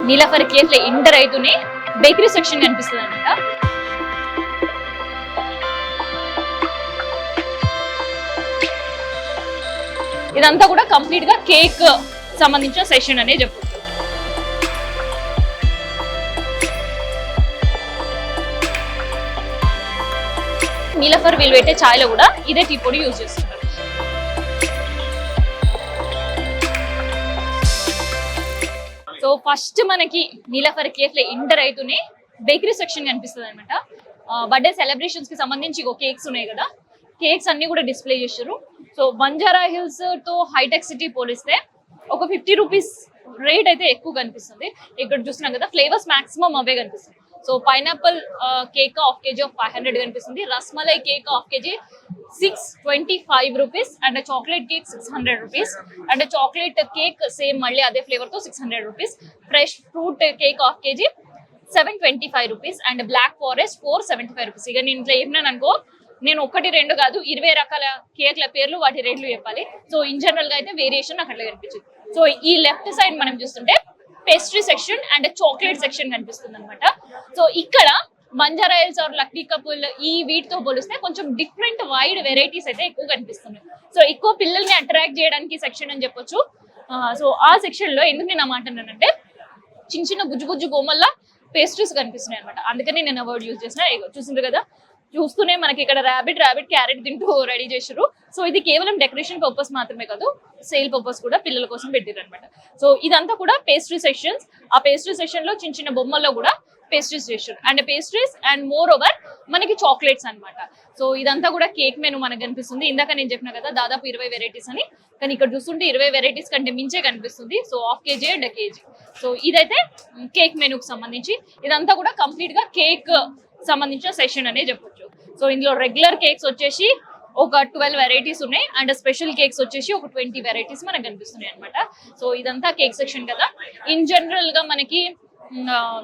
Niloufer cafe లో enter అయితేనే bakery section కనిపిస్తుంది అనమాట. ఇదంతా కూడా కంప్లీట్ గా కేక్ సంబంధించిన సెషన్ అనే చెప్పు. నీలఫర్ వీళ్ళు పెట్టే ఛాయ్ లో కూడా ఇదే టీ పొడి యూజ్ చేస్తున్నారు. సో ఫస్ట్ మనకి నీలఫర్ కేఫ్ లో ఎంటర్ అయితేనే బేకరీ సెక్షన్ కనిపిస్తుంది అనమాట. బర్త్డే సెలబ్రేషన్స్ కి సంబంధించి కేక్స్ ఉన్నాయి కదా, కేక్స్ అన్ని కూడా డిస్ప్లే చేశారు. సో బంజారా హిల్స్ తో హైటెక్ సిటీ పోలిస్తే ఒక 50 రూపీస్ రేట్ అయితే ఎక్కువ కనిపిస్తుంది. ఇక్కడ చూస్తున్నాం కదా ఫ్లేవర్స్ మాక్సిమం అవే కనిపిస్తుంది. So pineapple cake half KG of 500 కనిపిస్తుంది. Rasmalai cake half KG 625 rupees and chocolate cake 600 rupees and chocolate cake same మళ్ళీ అదే ఫ్లేవర్ తో 600 rupees. Fresh fruit cake half KG 725 rupees and black forest 475 rupees. ఇక నేను ఇంట్లో చెప్పినాను అనుకో, నేను 1-2 కాదు 20 రకాల కేక్ల పేర్లు వాటి రేట్లు చెప్పాలి. సో ఇన్ జనరల్ గా అయితే వేరియేషన్ నాకు అట్లా కనిపించింది. సో ఈ లెఫ్ట్ సైడ్ మనం చూస్తుంటే pastry section and chocolate section కనిపిస్తుంది అనమాట. సో ఇక్కడ Banjara Hills or lucky couple ఈ వీటితో పోలిస్తే కొంచెం డిఫరెంట్ వైడ్ వెరైటీస్ అయితే ఎక్కువ కనిపిస్తున్నాయి. సో ఎక్కువ పిల్లల్ని అట్రాక్ట్ చేయడానికి సెక్షన్ అని చెప్పొచ్చు. సో ఆ సెక్షన్ లో ఎందుకు నేను మాట అన్నానంటే చిన్న చిన్న గుజ్జు గోమల్లా పేస్ట్రీస్ కనిపిస్తున్నాయి అనమాట. అందుకని నేను వర్డ్ యూజ్ చేసిన. చూసిండ్రు కదా, చూస్తూనే మనకి ఇక్కడ ర్యాబిట్ క్యారెట్ తింటూ రెడీ చేసారు. సో ఇది కేవలం డెకరేషన్ పర్పస్ మాత్రమే కాదు, సేల్ పర్పస్ కూడా పిల్లల కోసం పెట్టారు అనమాట. సో ఇదంతా కూడా పేస్ట్రీ సెక్షన్స్. ఆ పేస్ట్రీ సెక్షన్ లో చిన్న చిన్న బొమ్మల్లో కూడా పేస్ట్రీస్ చేసారు and pastries and more over మనకి చాక్లెట్స్ అనమాట. సో ఇదంతా కూడా కేక్ మెనూ మనకు కనిపిస్తుంది. ఇందాక నేను చెప్పిన కదా దాదాపు 20 వెరైటీస్ అని, కానీ ఇక్కడ చూస్తుంటే 20 వెరైటీస్ కంటే మించే కనిపిస్తుంది. So half KG and KG. So ఇదైతే కేక్ మెనూకి సంబంధించి. ఇదంతా కూడా కంప్లీట్ గా కేక్ సంబంధించిన సెషన్ అనే చెప్పొచ్చు. సో ఇందులో రెగ్యులర్ కేక్స్ వచ్చేసి ఒక 12 వెరైటీస్ ఉన్నాయి అండ్ స్పెషల్ కేక్స్ వచ్చేసి ఒక 20 వెరైటీస్ మనకు కనిపిస్తున్నాయి అనమాట. సో ఇదంతా కేక్ సెక్షన్ కదా. ఇన్ జనరల్ గా మనకి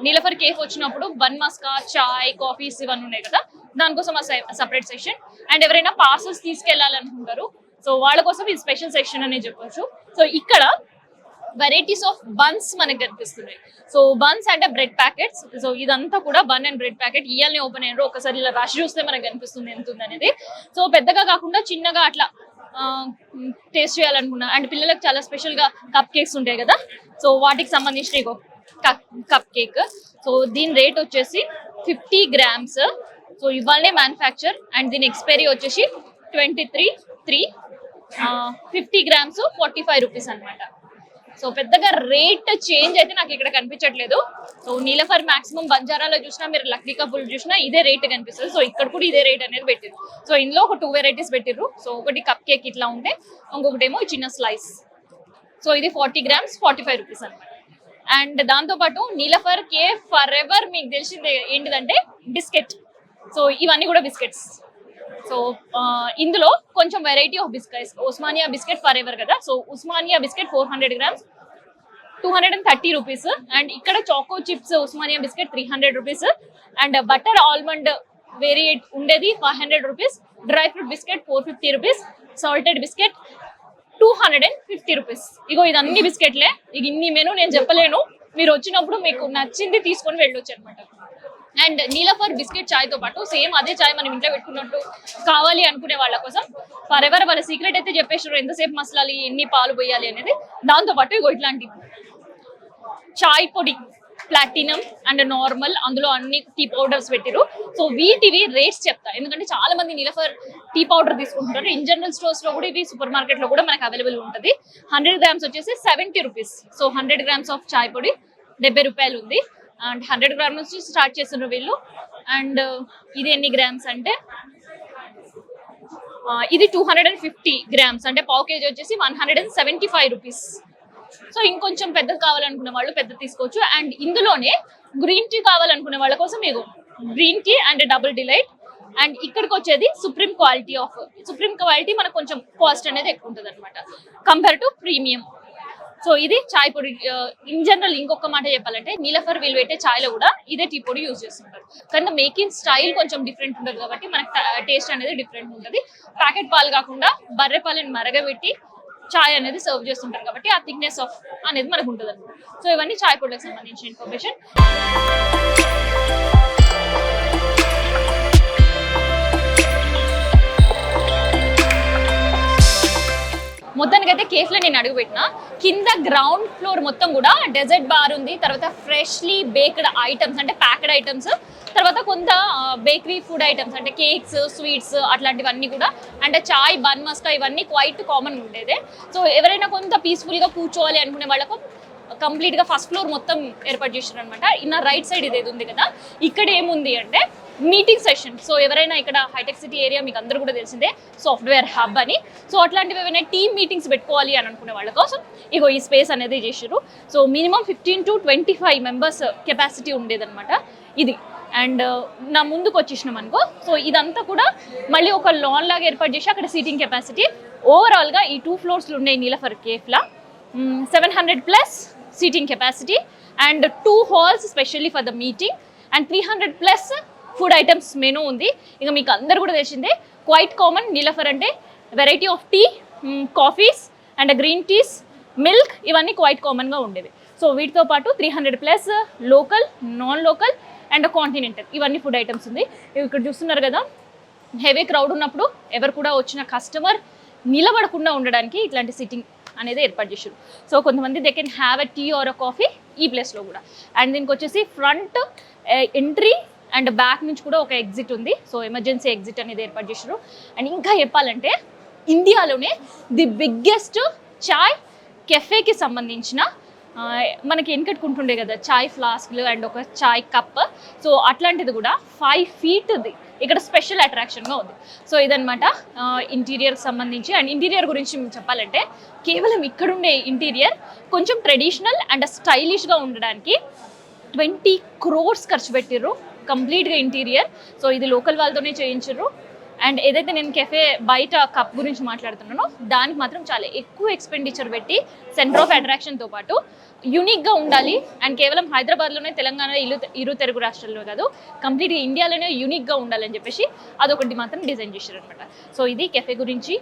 నీలఫర్ కేఫ్ వచ్చినప్పుడు బన్ మస్కా, చాయ్, కాఫీస్ ఇవన్నీ ఉన్నాయి కదా, దానికోసం సపరేట్ సెక్షన్. అండ్ ఎవరైనా పార్సల్స్ తీసుకెళ్లాలనుకుంటారు, సో వాళ్ళ కోసం ఇది స్పెషల్ సెక్షన్ అనే చెప్పొచ్చు. సో ఇక్కడ వెరైటీస్ ఆఫ్ బన్స్ మనకు కనిపిస్తున్నాయి. సో బన్స్ అంటే బ్రెడ్ ప్యాకెట్స్. సో ఇదంతా కూడా బన్ అండ్ బ్రెడ్ ప్యాకెట్ ఇయర్ని ఓపెన్ అయ్యారు. ఒకసారి ఇలా రష్ చూస్తే మనకు కనిపిస్తుంది ఎంత ఉంది అనేది. సో పెద్దగా కాకుండా చిన్నగా అట్లా టేస్ట్ చేయాలనుకున్నా. అండ్ పిల్లలకు చాలా స్పెషల్ గా కప్ కేక్స్ ఉంటాయి కదా, సో వాటికి సంబంధించిన కప్ కేక్. సో దీని రేట్ వచ్చేసి 50 గ్రామ్స్. సో ఇవాళనే మ్యానుఫ్యాక్చర్ అండ్ దీని ఎక్స్పైరీ వచ్చేసి 23/3. 50 గ్రామ్స్ 45 రూపీస్ అనమాట. సో పెద్దగా రేట్ చేంజ్ అయితే నాకు ఇక్కడ కనిపించట్లేదు. సో నీలఫర్ మాక్సిమం బంజారాలో చూసినా, మీరు లక్కీ కపుల్ చూసినా ఇదే రేట్ కనిపిస్తుంది. సో ఇక్కడ కూడా ఇదే రేట్ అనేది పెట్టారు. సో ఇందులో ఒక 2 వెరైటీస్ పెట్టిర్రు. సో ఒకటి కప్ కేక్ ఇట్లా ఉంటే, ఇంకొకటి ఏమో చిన్న స్లైస్. సో ఇది 40 గ్రామ్స్ 45 రూపీస్ అనమాట. అండ్ దాంతో పాటు నీలఫర్ కేఫ్ ఫర్ ఎవర్ మీకు తెలిసింది ఏంటిదంటే బిస్కెట్. సో ఇవన్నీ కూడా బిస్కెట్స్. సో ఇందులో కొంచెం variety of biscuits. Osmania biscuit for ever కదా, so Osmania biscuit 400 grams 230 rupees. And ఇక్కడ choco chips Osmania biscuit 300 rupees. And butter almond variety ఉండేది 500 rupees. Dry fruit biscuit 450 rupees. Salted biscuit 250 rupees. ఇగో ఇది అన్ని బిస్కెట్లే. ఇక ఇన్ని మెనూ నేను చెప్పలేను, మీరు వచ్చినప్పుడు మీకు నచ్చింది తీసుకొని వెళ్ళొచ్చు అనమాట. అండ్ నీలఫర్ బిస్కెట్ చాయ్ తో పాటు సేమ్ అదే చాయ్ మనం ఇంట్లో పెట్టుకున్నట్టు కావాలి అనుకునే వాళ్ళ కోసం ఫర్ ఎవర్ వాళ్ళ సీక్రెట్ అయితే చెప్పేసారు, ఎంతసేపు మసలాలి, ఎన్ని పాలు పోయాలి అనేది. దాంతో పాటు ఇగో ఇట్లాంటి చాయ్ పొడి ప్లాటినం అండ్ నార్మల్, అందులో అన్ని టీ పౌడర్స్ పెట్టిరు. సో వీటివి రేట్స్ చెప్తా, ఎందుకంటే చాలా మంది నీలఫర్ టీ పౌడర్ తీసుకుంటారు. ఇన్ జనరల్ స్టోర్స్ లో కూడా ఇవి సూపర్ మార్కెట్ లో కూడా మనకు అవైలబుల్ ఉంటుంది. 100 గ్రామ్స్ వచ్చేసి 70 రూపీస్. సో 100 గ్రామ్స్ ఆఫ్ చాయ్ పొడి 70 రూపాయలు ఉంది. అండ్ 100 గ్రామ్స్ నుంచి స్టార్ట్ చేస్తున్నారు వీళ్ళు. అండ్ ఇది ఎన్ని గ్రామ్స్ అంటే ఇది 250 గ్రామ్స్ అంటే పావు కేజీ వచ్చేసి 175 రూపీస్. సో ఇంకొంచెం పెద్దది కావాలనుకునే వాళ్ళు పెద్ద తీసుకోవచ్చు. అండ్ ఇందులోనే గ్రీన్ టీ కావాలనుకునే వాళ్ళ కోసం మీకు green tea and double delight. And ఇక్కడికి వచ్చేది సుప్రీం క్వాలిటీ మనకు కొంచెం కాస్ట్ అనేది ఎక్కువ ఉంటుంది అనమాట కంపేర్ టు ప్రీమియం. సో ఇది చాయ్ పొడి. ఇన్ జనరల్ ఇంకొక మాట చెప్పాలంటే నీలఫర్ వీళ్ళు పెట్టే చాయ్ లో కూడా ఇదే టీ పొడి యూజ్ చేస్తుంటారు. కానీ మేకింగ్ స్టైల్ కొంచెం డిఫరెంట్ ఉంటుంది కాబట్టి మనకు టేస్ట్ అనేది డిఫరెంట్ ఉంటుంది. ప్యాకెట్ పాలు కాకుండా బర్రె పాలను మరగబెట్టి చాయ్ అనేది సర్వ్ చేస్తుంటారు కాబట్టి ఆ థిక్నెస్ ఆఫ్ అనేది మనకు ఉంటుంది అనమాట. సో ఇవన్నీ చాయ్ పొడికి సంబంధించిన ఇన్ఫర్మేషన్. మొత్తానికి అయితే కేఫ్లో నేను అడుగుపెట్టిన కింద గ్రౌండ్ ఫ్లోర్ మొత్తం కూడా డెజర్ట్ బార్ ఉంది, తర్వాత ఫ్రెష్లీ బేక్డ్ ఐటమ్స్ అంటే ప్యాక్డ్ ఐటమ్స్, తర్వాత కొంత బేకరీ ఫుడ్ ఐటమ్స్ అంటే కేక్స్, స్వీట్స్ అట్లాంటివన్నీ కూడా, అంటే చాయ్, బన్ మస్కా ఇవన్నీ క్వైట్ కామన్ ఉండేదే. సో ఎవరైనా కొంత పీస్ఫుల్గా కూర్చోవాలి అనుకునే వాళ్ళకు కంప్లీట్గా ఫస్ట్ ఫ్లోర్ మొత్తం ఏర్పాటు చేశారు అనమాట. ఇన్న రైట్ సైడ్ ఇదేది ఉంది కదా, ఇక్కడ ఏముంది అంటే మీటింగ్ సెషన్. సో ఎవరైనా ఇక్కడ హైటెక్ సిటీ ఏరియా మీకు అందరూ కూడా తెలిసిందే సాఫ్ట్వేర్ హబ్ అని. సో అట్లాంటివి ఏమైనా టీమ్ మీటింగ్స్ పెట్టుకోవాలి అని అనుకునే వాళ్ళ కోసం ఇగో ఈ స్పేస్ అనేది చేసారు. So minimum 15 to 25 members capacity ఉండేదన్నమాట ఇది. అండ్ నా ముందుకు వచ్చేసినాం అనుకో, సో ఇదంతా కూడా మళ్ళీ ఒక లాన్ లాగా ఏర్పాటు చేసి అక్కడ సీటింగ్ కెపాసిటీ ఓవరాల్గా ఈ 2 ఫ్లోర్స్లో ఉన్నాయి నీలఫర్ కేఫ్లా 700+ seating capacity and 2 halls specially for the meeting and 300+ food items menu ఉంది. ఇక మీకు అందరు కూడా తెలిసిందే క్వైట్ కామన్ నీలఫర్ అంటే variety of tea, coffees and green teas, milk ఇవన్నీ క్వైట్ కామన్గా ఉండేవి. సో వీటితో పాటు 300+ local, non local and continental ఇవన్నీ ఫుడ్ ఐటమ్స్ ఉంది. ఇక్కడ చూస్తున్నారు కదా, హెవీ క్రౌడ్ ఉన్నప్పుడు ఎవరు కూడా వచ్చిన కస్టమర్ నిలబడకుండా ఉండడానికి ఇట్లాంటి సిట్టింగ్ అనేది ఏర్పాటు చేశారు. సో కొంతమంది they can have a tea or a coffee ఈ ప్లేస్లో కూడా. అండ్ దీనికి వచ్చేసి ఫ్రంట్ ఎంట్రీ అండ్ బ్యాక్ నుంచి కూడా ఒక ఎగ్జిట్ ఉంది. సో ఎమర్జెన్సీ ఎగ్జిట్ అనేది ఏర్పాటు చేశారు. అండ్ ఇంకా చెప్పాలంటే ఇండియాలోనే ది బిగ్గెస్ట్ చాయ్ కెఫేకి సంబంధించిన మనకి వెనకట్టుకుంటుండే కదా చాయ్ ఫ్లాస్క్లు అండ్ ఒక చాయ్ కప్, సో అట్లాంటిది కూడా 5 feet ఇక్కడ స్పెషల్ అట్రాక్షన్గా ఉంది. సో ఇదనమాట ఇంటీరియర్కి సంబంధించి. అండ్ ఇంటీరియర్ గురించి చెప్పాలంటే కేవలం ఇక్కడుండే ఇంటీరియర్ కొంచెం ట్రెడిషనల్ అండ్ స్టైలిష్గా ఉండడానికి 20 crores ఖర్చు పెట్టిర్రు కంప్లీట్గా ఇంటీరియర్. సో ఇది లోకల్ వాళ్ళతోనే చేయించారు. అండ్ ఏదైతే నేను కెఫే బయట కప్ గురించి మాట్లాడుతున్నానో దానికి మాత్రం చాలా ఎక్కువ ఎక్స్పెండిచర్ పెట్టి సెంటర్ ఆఫ్ అట్రాక్షన్తో పాటు యూనిక్గా ఉండాలి. అండ్ కేవలం హైదరాబాద్లోనే, తెలంగాణ, ఇరు తెలుగు రాష్ట్రాల్లో కాదు, కంప్లీట్గా ఇండియాలోనే యూనిక్గా ఉండాలని చెప్పేసి అదొకటి మాత్రం డిజైన్ చేశారు అనమాట. సో ఇది కెఫే గురించి.